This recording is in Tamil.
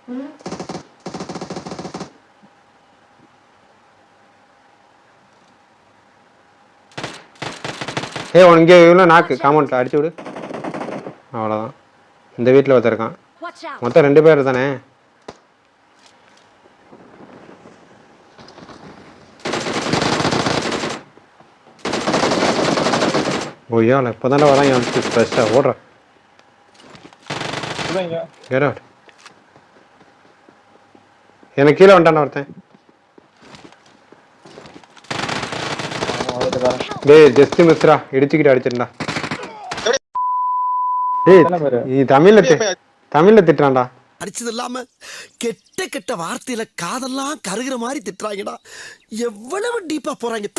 ஏய் இங்கே இவ்வளோ நாக்கு காமௌண்ட்டில் அடிச்சு விடு. அவ்வளோதான். இந்த வீட்டில் ஒருத்தருக்கான். மொத்தம் 2 பேர் தானே. ஓய்யால இப்போ தானே வரான் வந்து ஃப்ரெஷ்ஷாக ஓடுறேன். Get out. எனக்கு கீழே வந்துட்டான் ஒருத்தன். டேய் ஜஸ்ட் மிஸ்ரா இடிச்சுக்கிட்டு அடிச்சிருந்தா. டேய் நீ தமிழ்ல திட்டுறான்டா. அடிச்சது இல்லாம கெட்ட கெட்ட வார்த்தையில காதெல்லாம் கருகிற மாதிரி திட்டுறாங்கடா. எவ்வளவு டீப்பா போறாங்க.